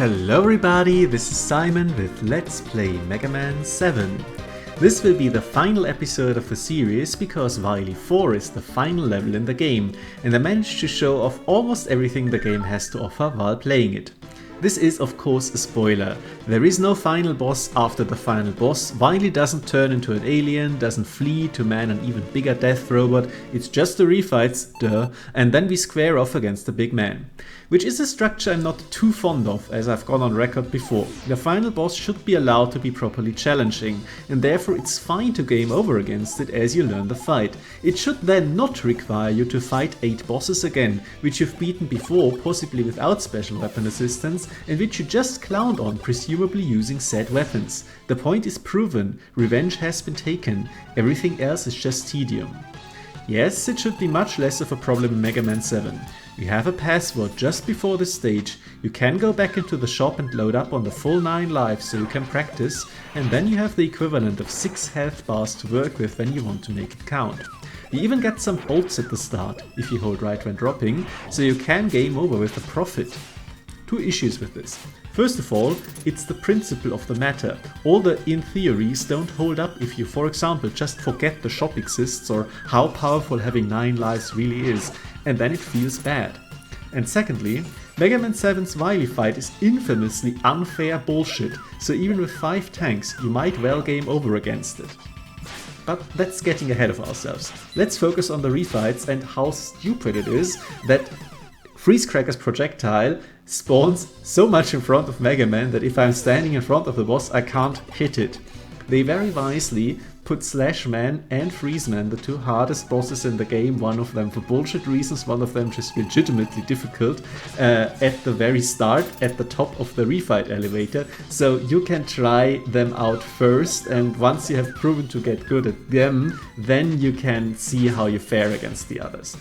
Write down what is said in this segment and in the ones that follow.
Hello everybody, this is Simon with Let's Play Mega Man 7. This will be the final episode of the series because Wily 4 is the final level in the game, and I managed to show off almost everything the game has to offer while playing it. This is of course a spoiler. There is no final boss after the final boss. Wily doesn't turn into an alien, doesn't flee to man an even bigger death robot, it's just the refights, duh, and then we square off against the big man. Which is a structure I'm not too fond of, as I've gone on record before. The final boss should be allowed to be properly challenging, and therefore it's fine to game over against it as you learn the fight. It should then not require you to fight 8 bosses again, which you've beaten before, possibly without special weapon assistance, and which you just clowned on, presumably using said weapons. The point is proven, revenge has been taken, everything else is just tedium. Yes, it should be much less of a problem in Mega Man 7. We have a password just before this stage. You can go back into the shop and load up on the full 9 lives so you can practice, and then you have the equivalent of 6 health bars to work with when you want to make it count. You even get some bolts at the start, if you hold right when dropping, so you can game over with a profit. 2 issues with this. First of all, it's the principle of the matter. All the in theories don't hold up if you, for example, just forget the shop exists or how powerful having 9 lives really is, and then it feels bad. And secondly, Mega Man 7's Wily fight is infamously unfair bullshit, so even with 5 tanks, you might well game over against it. But that's getting ahead of ourselves. Let's focus on the refights and how stupid it is that Freeze Cracker's projectile spawns so much in front of Mega Man that if I'm standing in front of the boss I can't hit it. They very wisely put Slash Man and Freeze Man, the 2 hardest bosses in the game, one of them for bullshit reasons, one of them just legitimately difficult, at the very start, at the top of the refight elevator, so you can try them out first, and once you have proven to get good at them, then you can see how you fare against the others.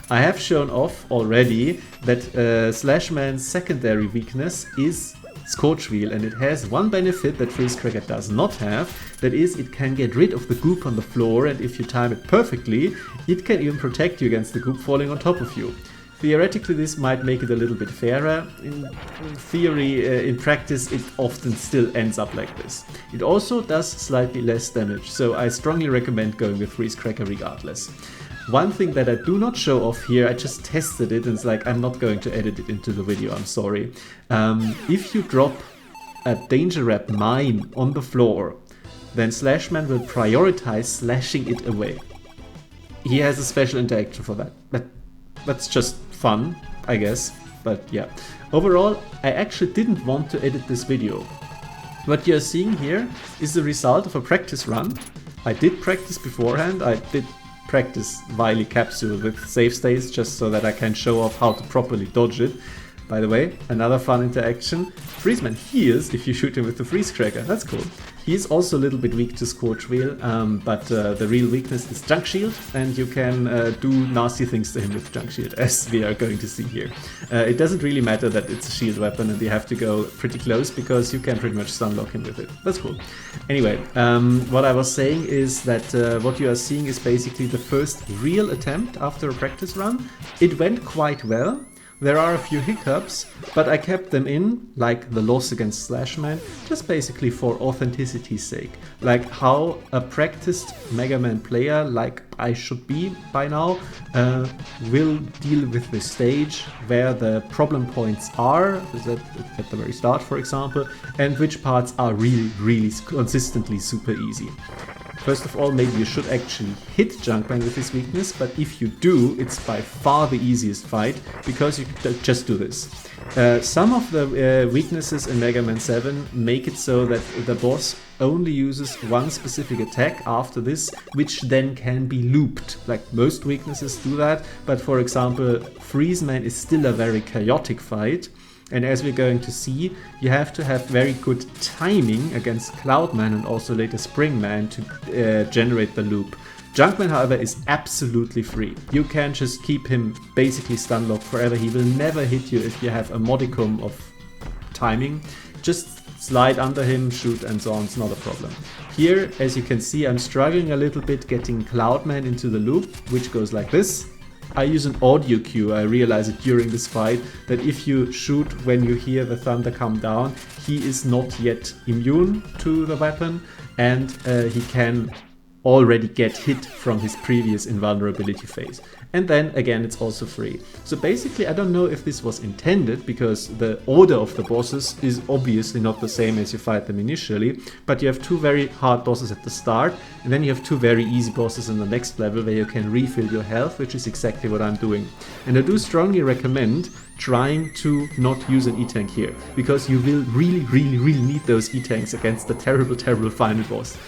I have shown off already that Slash Man's secondary weakness is Scorch Wheel, and it has one benefit that Freeze Cracker does not have, that is it can get rid of the goop on the floor, and if you time it perfectly, it can even protect you against the goop falling on top of you. Theoretically this might make it a little bit fairer. In theory, in practice it often still ends up like this. It also does slightly less damage, so I strongly recommend going with Freeze Cracker regardless. One thing that I do not show off here, I just tested it and it's like I'm not going to edit it into the video, I'm sorry. If you drop a Danger Wrap mine on the floor, then Slash Man will prioritize slashing it away. He has a special interaction for that. That's just fun, I guess, but yeah. Overall, I actually didn't want to edit this video. What you're seeing here is the result of a practice run. I did practice beforehand, I did practice Wily Capsule with save states just so that I can show off how to properly dodge it. By the way, another fun interaction. Freeze Man heals if you shoot him with the Freeze Cracker, that's cool. He is also a little bit weak to Scorch Wheel, but the real weakness is Junk Shield, and you can do nasty things to him with Junk Shield, as we are going to see here. It doesn't really matter that it's a shield weapon and you have to go pretty close, because you can pretty much stunlock him with it. That's cool. Anyway, what I was saying is that what you are seeing is basically the first real attempt after a practice run. It went quite well. There are a few hiccups, but I kept them in, like the loss against Slash Man, just basically for authenticity's sake. Like how a practiced Mega Man player, like I should be by now, will deal with this stage, where the problem points are, at the very start for example, and which parts are really consistently super easy. First of all, maybe you should actually hit Junkman with his weakness, but if you do, it's by far the easiest fight, because you just do this. Some of the weaknesses in Mega Man 7 make it so that the boss only uses one specific attack after this, which then can be looped. Like most weaknesses do that, but for example, Freeze Man is still a very chaotic fight. And as we're going to see, you have to have very good timing against Cloudman and also later Springman to generate the loop. Junkman, however, is absolutely free. You can just keep him basically stunlocked forever. He will never hit you if you have a modicum of timing. Just slide under him, shoot and so on, it's not a problem. Here, as you can see, I'm struggling a little bit getting Cloudman into the loop, which goes like this. I use an audio cue. I realize it during this fight that if you shoot when you hear the thunder come down, he is not yet immune to the weapon, and he can already get hit from his previous invulnerability phase. And then again, it's also free. So basically, I don't know if this was intended, because the order of the bosses is obviously not the same as you fight them initially, but you have 2 very hard bosses at the start, and then you have 2 very easy bosses in the next level where you can refill your health, which is exactly what I'm doing. And I do strongly recommend trying to not use an E-Tank here, because you will really need those E-Tanks against the terrible final boss.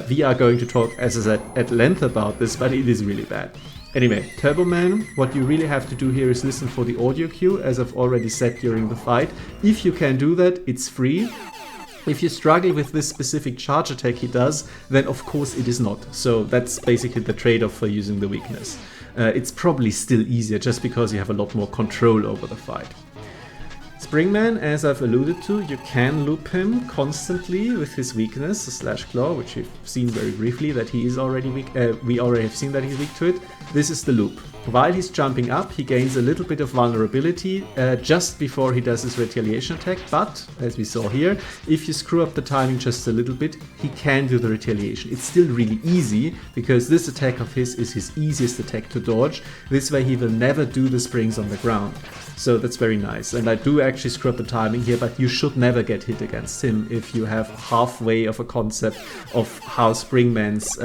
We are going to talk, as I said, at length about this, but it is really bad. Anyway, Turbo Man, what you really have to do here is listen for the audio cue, as I've already said during the fight. If you can do that, it's free. If you struggle with this specific charge attack he does, then of course it is not. So that's basically the trade-off for using the weakness. It's probably still easier just because you have a lot more control over the fight. Springman, as I've alluded to, you can loop him constantly with his weakness, the Slash Claw, which we've seen very briefly that he is already weak. We already have seen that he's weak to it. This is the loop. While he's jumping up, he gains a little bit of vulnerability just before he does his retaliation attack, but, as we saw here, if you screw up the timing just a little bit, he can do the retaliation. It's still really easy, because this attack of his is his easiest attack to dodge. This way he will never do the springs on the ground. So that's very nice. And I do actually screw up the timing here, but you should never get hit against him if you have halfway of a concept of how Springman's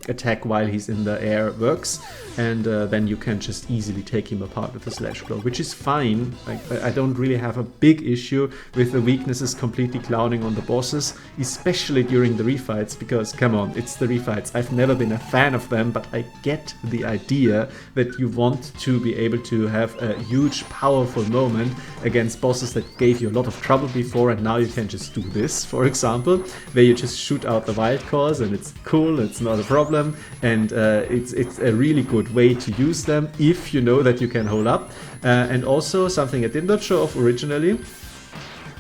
attack while he's in the air works. And then you can just easily take him apart with a Slash Claw, which is fine. I don't really have a big issue with the weaknesses completely clowning on the bosses, especially during the refights, because come on, it's the refights. I've never been a fan of them, but I get the idea that you want to be able to have a huge, powerful moment against bosses that gave you a lot of trouble before, and now you can just do this, for example, where you just shoot out the wild cores, and it's cool, it's not a problem, and it's a really good way to use them if you know that you can hold up. And also something I did not show off originally,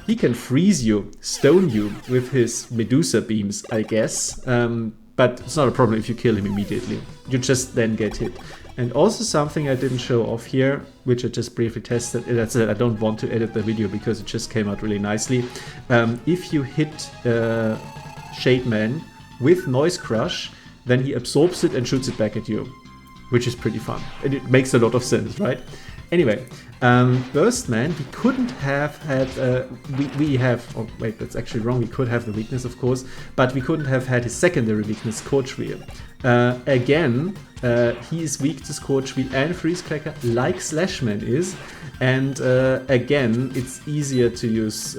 he can freeze you, stone you with his Medusa beams, I guess, but it's not a problem if you kill him immediately. You just then get hit. And also something I didn't show off here, which I just briefly tested, that's it, I don't want to edit the video because it just came out really nicely. If you hit Shade Man with Noise Crush, then he absorbs it and shoots it back at you, which is pretty fun. And it makes a lot of sense, right? Anyway, Burst Man, we couldn't have had, we have, oh wait, that's actually wrong, we could have the weakness, of course, but we couldn't have had his secondary weakness, Scorch Wheel. Again, he is weak to Scorch Wheel and Freeze Cracker, like Slashman is, and again, it's easier to use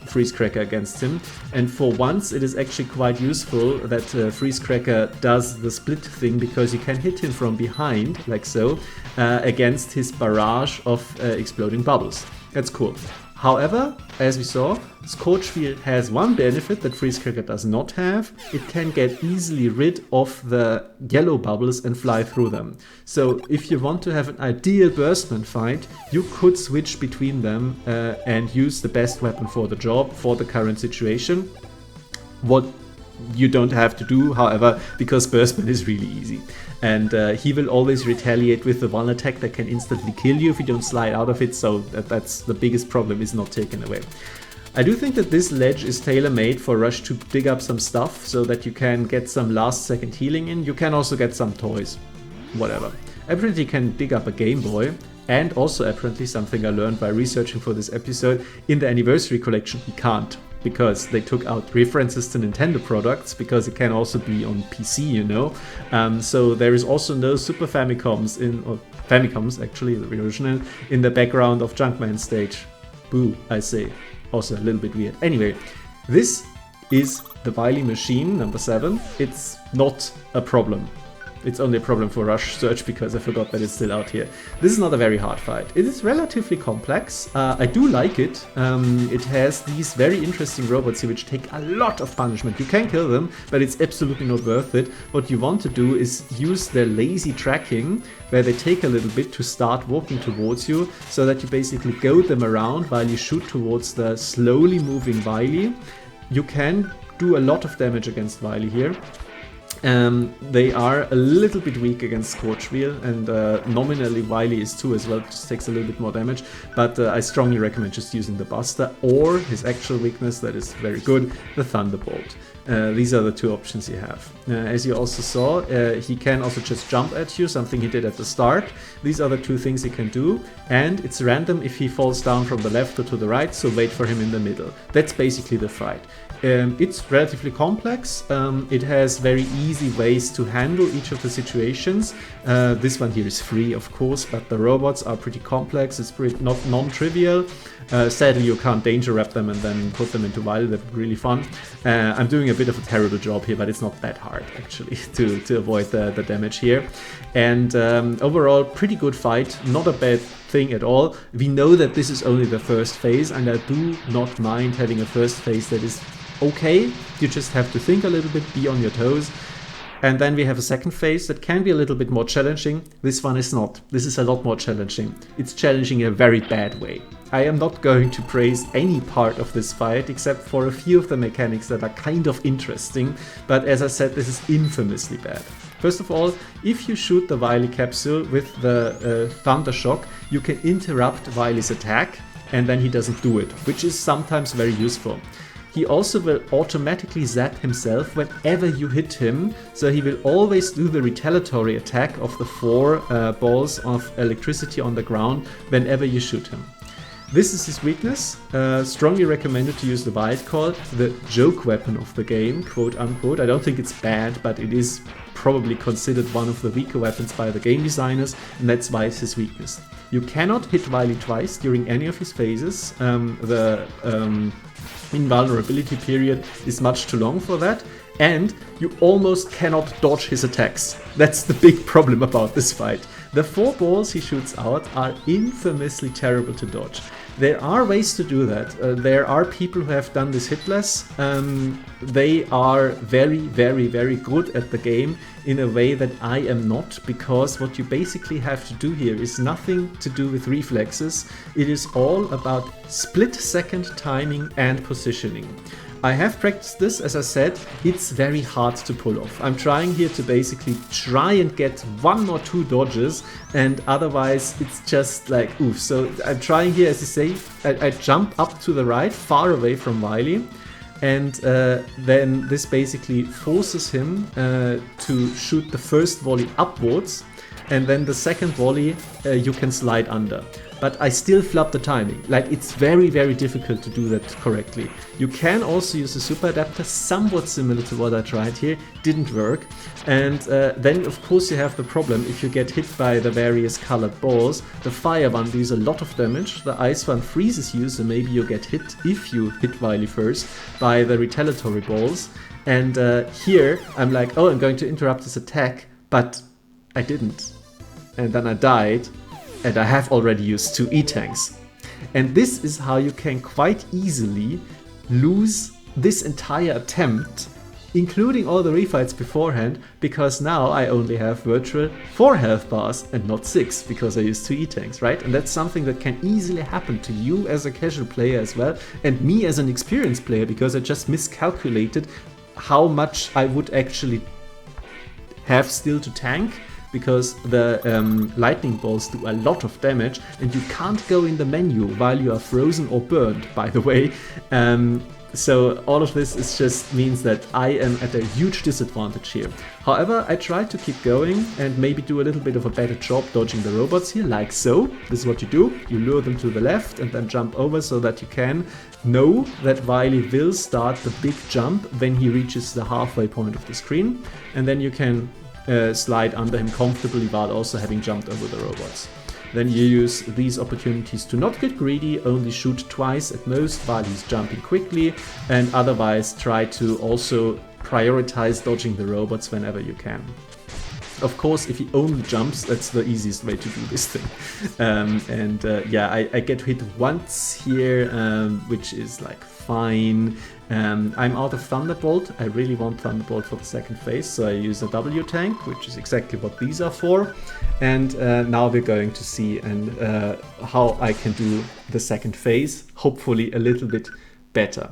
Freeze Cracker against him, and for once it is actually quite useful that Freeze Cracker does the split thing, because you can hit him from behind, like so, against his barrage of exploding bubbles. That's cool. However, as we saw, Scorch Wheel has one benefit that Freeze Cracker does not have. It can get easily rid of the yellow bubbles and fly through them. So if you want to have an ideal Burstman fight, you could switch between them and use the best weapon for the job, for the current situation. What you don't have to do, however, because Burstman is really easy. And he will always retaliate with the one attack that can instantly kill you if you don't slide out of it, so that's the biggest problem, is not taken away. I do think that this ledge is tailor-made for Rush to dig up some stuff so that you can get some last second healing in. You can also get some toys, whatever. Apparently you can dig up a Game Boy, and also apparently something I learned by researching for this episode, in the Anniversary Collection you can't, because they took out references to Nintendo products, because it can also be on PC, you know. So there is also no Super Famicoms or Famicoms actually, the original, in the background of Junkman stage. Boo, I say. Also a little bit weird. Anyway, this is the Wily machine, number 7. It's not a problem. It's only a problem for Rush Search, because I forgot that it's still out here. This is not a very hard fight. It is relatively complex. I do like it. It has these very interesting robots here which take a lot of punishment. You can kill them, but it's absolutely not worth it. What you want to do is use their lazy tracking, where they take a little bit to start walking towards you, so that you basically goad them around while you shoot towards the slowly moving Wily. You can do a lot of damage against Wily here. They are a little bit weak against Scorch Wheel, and nominally Wily is too as well, just takes a little bit more damage, but I strongly recommend just using the Buster or his actual weakness that is very good, the Thunderbolt. These are the two options you have. As you also saw, he can also just jump at you, something he did at the start. These are the two things he can do, and it's random if he falls down from the left or to the right, so wait for him in the middle. That's basically the fight. It's relatively complex. It has very easy ways to handle each of the situations. This one here is free, of course, but the robots are pretty complex. It's pretty not non-trivial. Sadly, you can't danger wrap them and then put them into Wily. That would be really fun. I'm doing a bit of a terrible job here, but it's not that hard actually to avoid the damage here. And overall, pretty good fight. Not a bad thing at all. We know that this is only the first phase, and I do not mind having a first phase that is okay. You just have to think a little bit, be on your toes. And then we have a second phase that can be a little bit more challenging. This one is not. This is a lot more challenging. It's challenging in a very bad way. I am not going to praise any part of this fight except for a few of the mechanics that are kind of interesting, but as I said, this is infamously bad. First of all, if you shoot the Wily capsule with the Thunder Shock, you can interrupt Wily's attack and then he doesn't do it, which is sometimes very useful. He also will automatically zap himself whenever you hit him, so he will always do the retaliatory attack of the 4 balls of electricity on the ground whenever you shoot him. This is his weakness. Strongly recommended to use the Wild Call, the joke weapon of the game, quote unquote. I don't think it's bad, but it is probably considered one of the weaker weapons by the game designers, and that's why it's his weakness. You cannot hit Wily twice during any of his phases. The invulnerability period is much too long for that, and you almost cannot dodge his attacks. That's the big problem about this fight. The 4 balls he shoots out are infamously terrible to dodge. There are ways to do that. There are people who have done this hitless. They are very, very, very good at the game in a way that I am not, because what you basically have to do here is nothing to do with reflexes. It is all about split-second timing and positioning. I have practiced this, as I said. It's very hard to pull off. I'm trying here to basically try and get 1 or 2 dodges, and otherwise it's just like oof. So I'm trying here, as you say, I jump up to the right, far away from Wily, and then this basically forces him to shoot the first volley upwards, and then the second volley you can slide under. But I still flub the timing. Like, it's very, very difficult to do that correctly. You can also use a super adapter, somewhat similar to what I tried here. Didn't work. And then, of course, you have the problem if you get hit by the various colored balls. The fire one deals a lot of damage. The ice one freezes you, so maybe you get hit, if you hit Wily first, by the retaliatory balls. And here, I'm like, oh, I'm going to interrupt this attack, but I didn't. And then I died. And I have already used 2 E-tanks. And this is how you can quite easily lose this entire attempt, including all the refights beforehand, because now I only have virtual 4 health bars and not 6, because I used 2 E-tanks, right? And that's something that can easily happen to you as a casual player as well, and me as an experienced player, because I just miscalculated how much I would actually have still to tank, because the lightning balls do a lot of damage, and you can't go in the menu while you are frozen or burned, by the way. So all of this is just means that I am at a huge disadvantage here. However, I try to keep going and maybe do a little bit of a better job dodging the robots here, like so. This is what you do. You lure them to the left and then jump over so that you can know that Wily will start the big jump when he reaches the halfway point of the screen, and then you can slide under him comfortably while also having jumped over the robots. Then you use these opportunities to not get greedy, only shoot twice at most while he's jumping quickly, and otherwise try to also prioritize dodging the robots whenever you can. Of course, if he only jumps, that's the easiest way to do this thing. Yeah, I get hit once here, which is like fine. I'm out of Thunderbolt. I really want Thunderbolt for the second phase, so I use a W tank, which is exactly what these are for. And now we're going to see how I can do the second phase, hopefully a little bit better.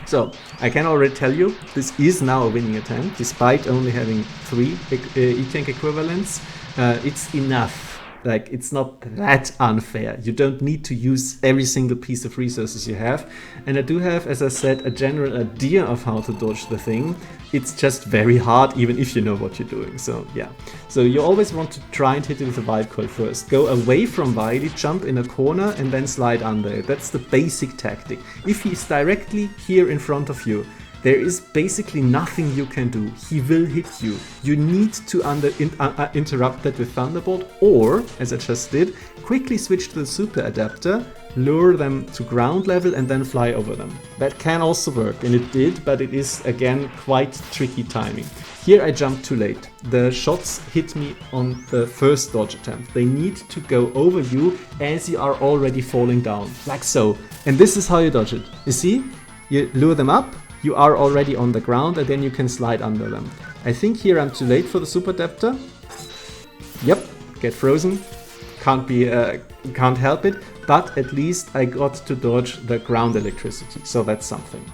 So I can already tell you this is now a winning attempt, despite only having 3 E-Tank equivalents. It's enough. Like, it's not that unfair. You don't need to use every single piece of resources you have. And I do have, as I said, a general idea of how to dodge the thing. It's just very hard, even if you know what you're doing. So yeah. So you always want to try and hit it with a wild coil first. Go away from Wily, jump in a corner, and then slide under it. That's the basic tactic. If he's directly here in front of you, there is basically nothing you can do. He will hit you. You need to interrupt that with Thunderbolt, or, as I just did, quickly switch to the super adapter, lure them to ground level, and then fly over them. That can also work, and it did, but it is, again, quite tricky timing. Here I jumped too late. The shots hit me on the first dodge attempt. They need to go over you as you are already falling down, like so. And this is how you dodge it. You see? You lure them up, you are already on the ground, and then you can slide under them. I think here I'm too late for the super adapter. Yep, get frozen. Can't help it, but at least I got to dodge the ground electricity, so that's something.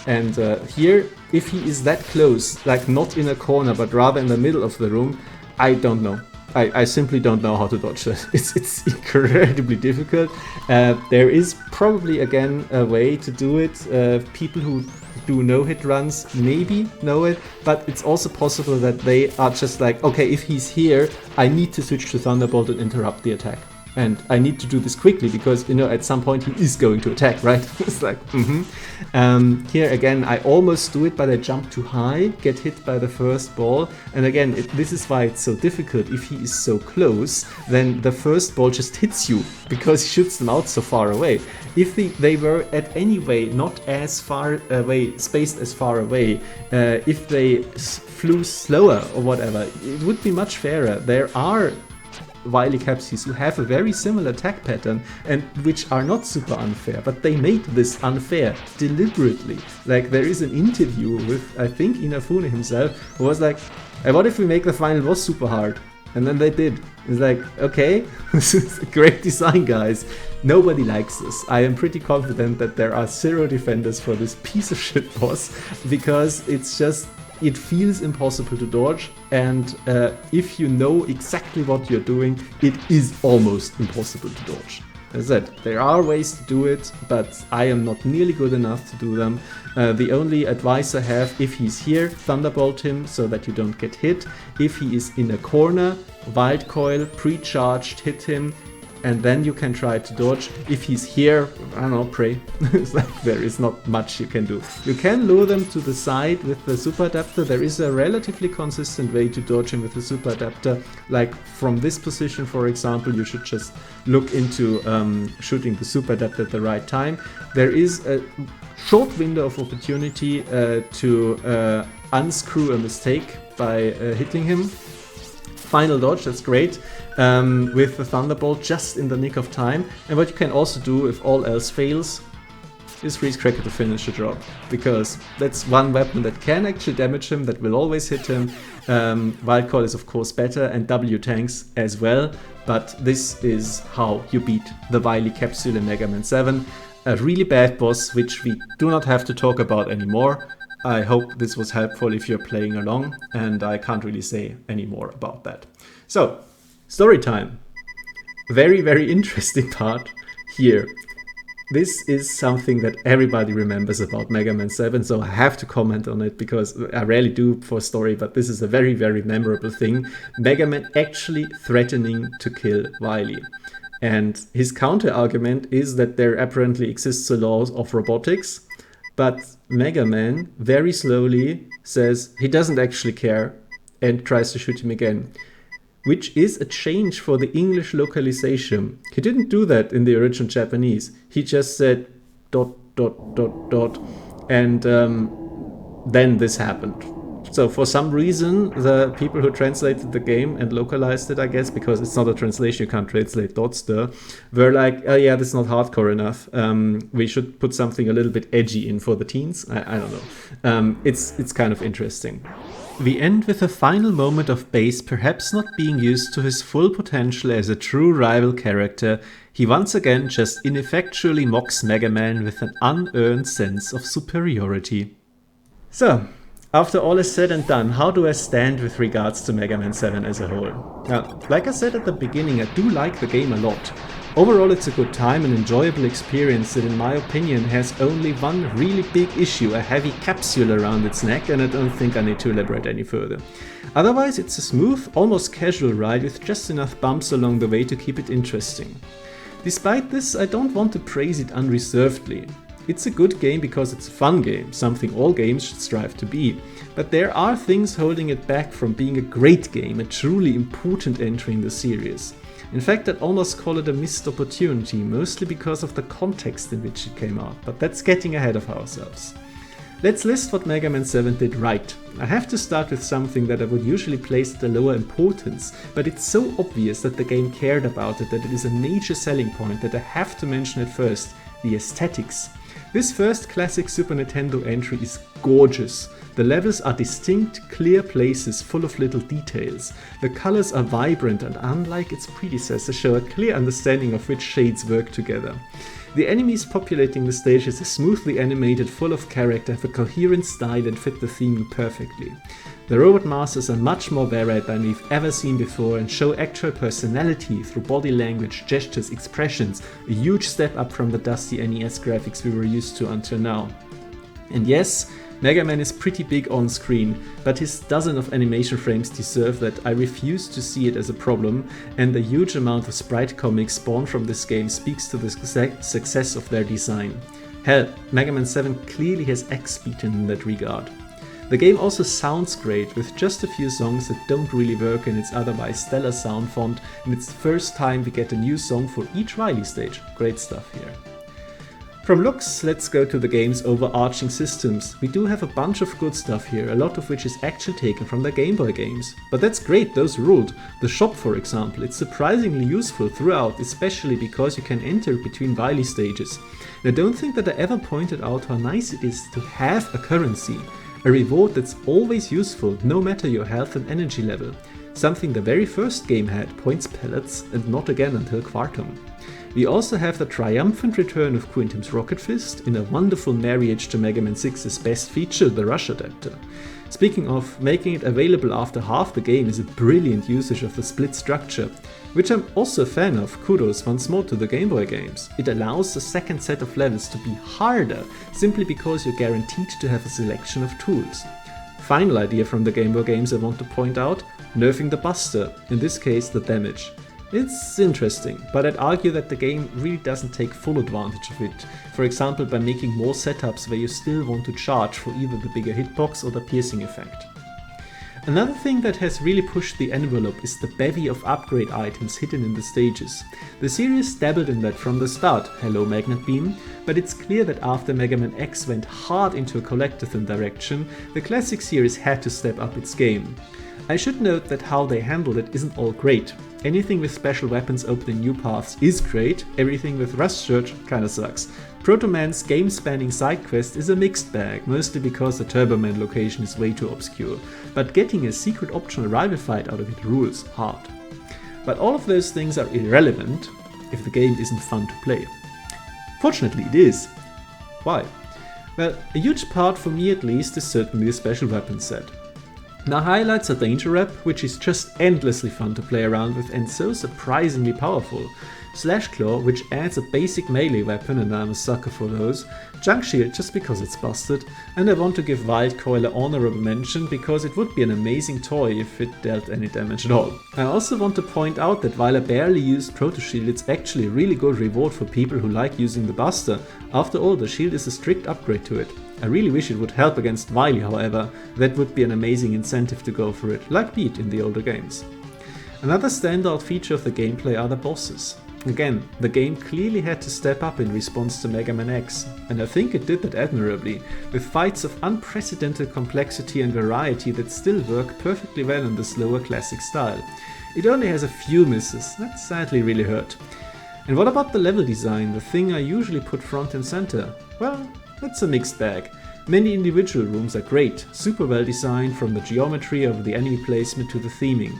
And here, if he is that close, like not in a corner, but rather in the middle of the room, I don't know. I simply don't know how to dodge that. It's incredibly difficult. There is probably, again, a way to do it. People who do no-hit runs maybe know it, but it's also possible that they are just like, okay, if he's here, I need to switch to Thunderbolt and interrupt the attack. And I need to do this quickly because, you know, at some point he is going to attack, right? It's like, Here again, I almost do it, but I jump too high, get hit by the first ball. And again, this is why it's so difficult. If he is so close, then the first ball just hits you because he shoots them out so far away. If they were at any way not as far away, spaced as far away, if they flew slower or whatever, it would be much fairer. There are Wily capsules who have a very similar attack pattern and which are not super unfair, but they made this unfair deliberately. Like, there is an interview with, I think, Inafune himself, who was like, hey, what if we make the final boss super hard? And then they did. It's like, okay, this is a great design, guys. Nobody likes this. I am pretty confident that there are 0 defenders for this piece of shit boss, because it's just, it feels impossible to dodge, and if you know exactly what you're doing, it is almost impossible to dodge. As I said, there are ways to do it, but I am not nearly good enough to do them. The only advice I have, if he's here, Thunderbolt him so that you don't get hit. If he is in a corner, Wild Coil, pre-charged, hit him, and then you can try to dodge. If he's here, I don't know, pray. It's like, there is not much you can do. You can lure them to the side with the super adapter. There is a relatively consistent way to dodge him with the super adapter. Like, from this position, for example, you should just look into shooting the super adapter at the right time. There is a short window of opportunity to unscrew a mistake by hitting him. Final dodge, that's great, with the Thunderbolt just in the nick of time. And what you can also do, if all else fails, is Freeze Cracker to finish the job, because that's one weapon that can actually damage him, that will always hit him. Wild Call is of course better, and W tanks as well, but this is how you beat the Wily capsule in Mega Man 7. A really bad boss, which we do not have to talk about anymore. I hope this was helpful if you're playing along, and I can't really say any more about that. So, story time. Very, very interesting part here. This is something that everybody remembers about Mega Man 7, so I have to comment on it because I rarely do for story, but this is a very, very memorable thing. Mega Man actually threatening to kill Wily. And his counter-argument is that there apparently exists a law of robotics, but Mega Man very slowly says he doesn't actually care and tries to shoot him again, which is a change for the English localization. He didn't do that in the original Japanese. He just said ... and then this happened. So for some reason, the people who translated the game and localized it, I guess, because it's not a translation, you can't translate dots there, were like, oh yeah, this is not hardcore enough. We should put something a little bit edgy in for the teens. I don't know. It's kind of interesting. We end with a final moment of Bass perhaps not being used to his full potential as a true rival character. He once again just ineffectually mocks Mega Man with an unearned sense of superiority. So, after all is said and done, how do I stand with regards to Mega Man 7 as a whole? Now, like I said at the beginning, I do like the game a lot. Overall, it's a good time and enjoyable experience that in my opinion has only one really big issue, a heavy capsule around its neck, and I don't think I need to elaborate any further. Otherwise, it's a smooth, almost casual ride with just enough bumps along the way to keep it interesting. Despite this, I don't want to praise it unreservedly. It's a good game because it's a fun game, something all games should strive to be. But there are things holding it back from being a great game, a truly important entry in the series. In fact, I'd almost call it a missed opportunity, mostly because of the context in which it came out, but that's getting ahead of ourselves. Let's list what Mega Man 7 did right. I have to start with something that I would usually place at a lower importance, but it's so obvious that the game cared about it that it is a major selling point that I have to mention it first: the aesthetics. This first classic Super Nintendo entry is gorgeous. The levels are distinct, clear places full of little details. The colors are vibrant and, unlike its predecessor, show a clear understanding of which shades work together. The enemies populating the stages are smoothly animated, full of character, have a coherent style and fit the theme perfectly. The robot masters are much more varied than we've ever seen before and show actual personality through body language, gestures, expressions, a huge step up from the dusty NES graphics we were used to until now. And yes, Mega Man is pretty big on screen, but his dozen of animation frames deserve that. I refuse to see it as a problem, and the huge amount of sprite comics spawned from this game speaks to the success of their design. Hell, Mega Man 7 clearly has X-beaten in that regard. The game also sounds great, with just a few songs that don't really work in its otherwise stellar sound font, and it's the first time we get a new song for each Wily stage. Great stuff here. From looks, let's go to the game's overarching systems. We do have a bunch of good stuff here, a lot of which is actually taken from the Game Boy games. But that's great, those ruled. The shop, for example, it's surprisingly useful throughout, especially because you can enter between Wily stages. And I don't think that I ever pointed out how nice it is to have a currency, a reward that's always useful, no matter your health and energy level. Something the very first game had, points pellets, and not again until Quartum. We also have the triumphant return of Quintum's Rocket Fist in a wonderful marriage to Mega Man 6's best feature, the Rush Adapter. Speaking of, making it available after half the game is a brilliant usage of the split structure, which I'm also a fan of. Kudos once more to the Game Boy games. It allows the second set of levels to be harder, simply because you're guaranteed to have a selection of tools. Final idea from the Game Boy games I want to point out: nerfing the Buster, in this case the damage. It's interesting, but I'd argue that the game really doesn't take full advantage of it, for example by making more setups where you still want to charge for either the bigger hitbox or the piercing effect. Another thing that has really pushed the envelope is the bevy of upgrade items hidden in the stages. The series dabbled in that from the start, hello Magnet Beam, but it's clear that after Mega Man X went hard into a collectathon direction, the classic series had to step up its game. I should note that how they handled it isn't all great. Anything with special weapons opening new paths is great, everything with Rust Church kinda sucks. Proto Man's game-spanning side quest is a mixed bag, mostly because the Turbo Man location is way too obscure, but getting a secret optional rival fight out of it rules hard. But all of those things are irrelevant if the game isn't fun to play. Fortunately it is. Why? Well, a huge part for me at least is certainly the special weapon set. Now highlights are Danger Rap, which is just endlessly fun to play around with and so surprisingly powerful. Slash Claw, which adds a basic melee weapon, and I'm a sucker for those. Junk Shield, just because it's busted. And I want to give Wild Coil an honorable mention, because it would be an amazing toy if it dealt any damage at all. I also want to point out that while I barely used Proto Shield, it's actually a really good reward for people who like using the Buster. After all, the shield is a strict upgrade to it. I really wish it would help against Wily, however. That would be an amazing incentive to go for it, like Beat in the older games. Another standout feature of the gameplay are the bosses. Again, the game clearly had to step up in response to Mega Man X, and I think it did that admirably, with fights of unprecedented complexity and variety that still work perfectly well in the slower classic style. It only has a few misses, that sadly really hurt. And what about the level design, the thing I usually put front and center? Well, it's a mixed bag. Many individual rooms are great, super well designed from the geometry over the enemy placement to the theming.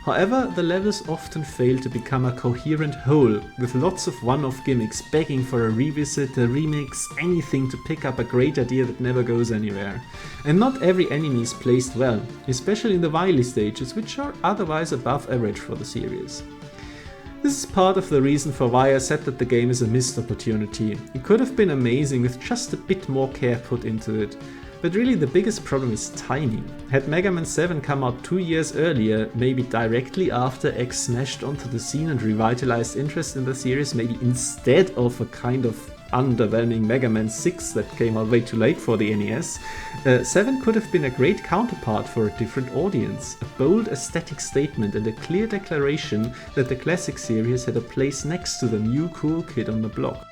However, the levels often fail to become a coherent whole, with lots of one-off gimmicks begging for a revisit, a remix, anything to pick up a great idea that never goes anywhere. And not every enemy is placed well, especially in the Wily stages, which are otherwise above average for the series. This is part of the reason for why I said that the game is a missed opportunity. It could have been amazing with just a bit more care put into it. But really the biggest problem is timing. Had Mega Man 7 come out 2 years earlier, maybe directly after X smashed onto the scene and revitalized interest in the series, maybe instead of a kind of underwhelming Mega Man 6 that came out way too late for the NES, 7 could have been a great counterpart for a different audience, a bold aesthetic statement and a clear declaration that the classic series had a place next to the new cool kid on the block.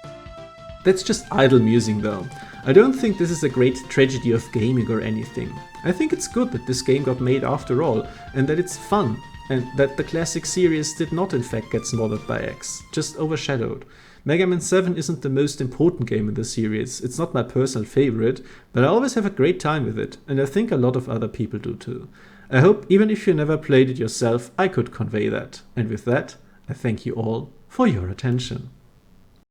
That's just idle musing though. I don't think this is a great tragedy of gaming or anything. I think it's good that this game got made after all, and that it's fun, and that the classic series did not in fact get smothered by X, just overshadowed. Mega Man 7 isn't the most important game in the series, it's not my personal favorite, but I always have a great time with it, and I think a lot of other people do too. I hope even if you never played it yourself, I could convey that. And with that, I thank you all for your attention.